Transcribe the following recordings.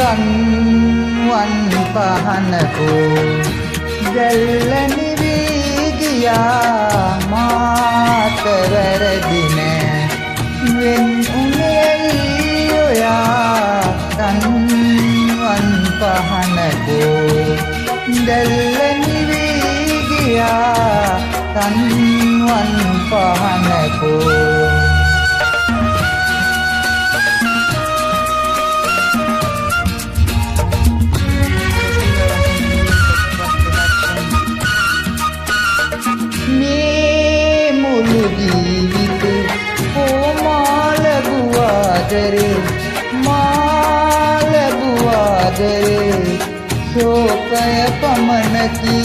රන්වන් පහනකෝ දැල්ල නිවී ගියා මාත වැරදි නෑ වෙන් උනේ ඔයා රන්වන් පහනකෝ දැල්ල නිවී ගියා රන්වන් පහනකෝ शोकय पमन की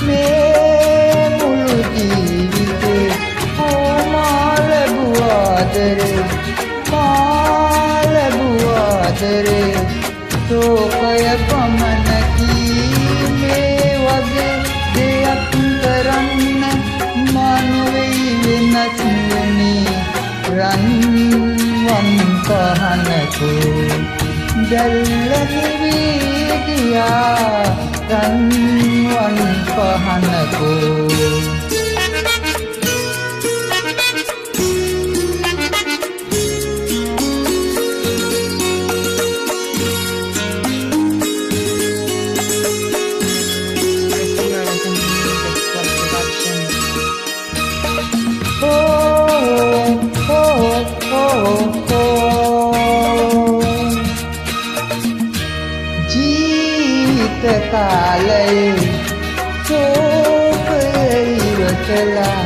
मैं मुलु जीविते ओ माल बुआदरे शोकय पमन की मैं वगे देයක් කරන්න මනුවෙයි වෙනස් වෙන්නේ රන්වන් පහනකෝ දැල්ල නිවී ගියා රන්වන් පහනකෝ කාලයේ සෝපේ ඉවතලා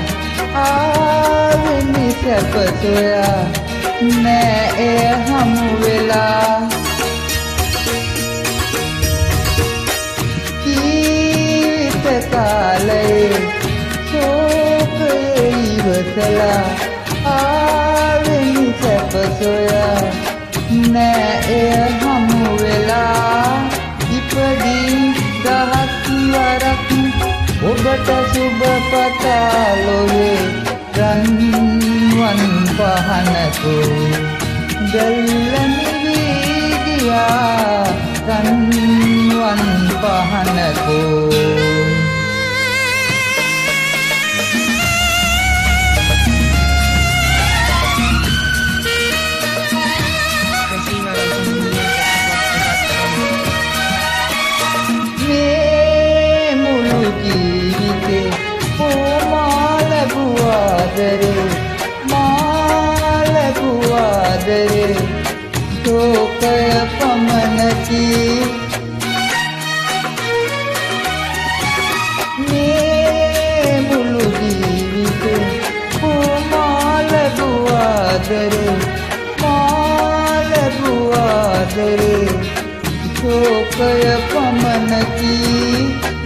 ආවෙනි සැප සොයා නෑ එය හමු වෙලා ජීවිත කාලයේ සෝපේ ඉවතලා ආවෙනි සැප සොයා නෑ එය හමු වෙලා ඉපදී දහස් වරක් ඔබට සුබ පතාලොවේ රන්වන් පහනකෝ දැල්ල නිවී ගියා රන්වන් පහනකෝ शोकय पमनकी मैं मुलु जीविते माल बुआदरे शोकय पमनकी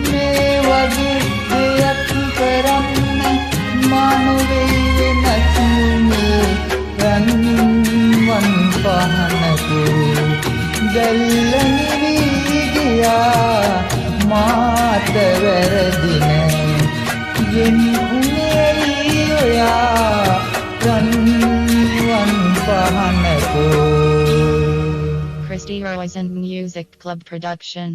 मैं वगे देයක් කරන්න මනුවෙයි වෙනස් වුනේ රන්වන් පහනකෝ දැල්ල නිවී ගියා මාත වැරදි නෑ වෙන් උනේ ඔයා රන්වන් පහනකෝ Christy Roizen Music Club Production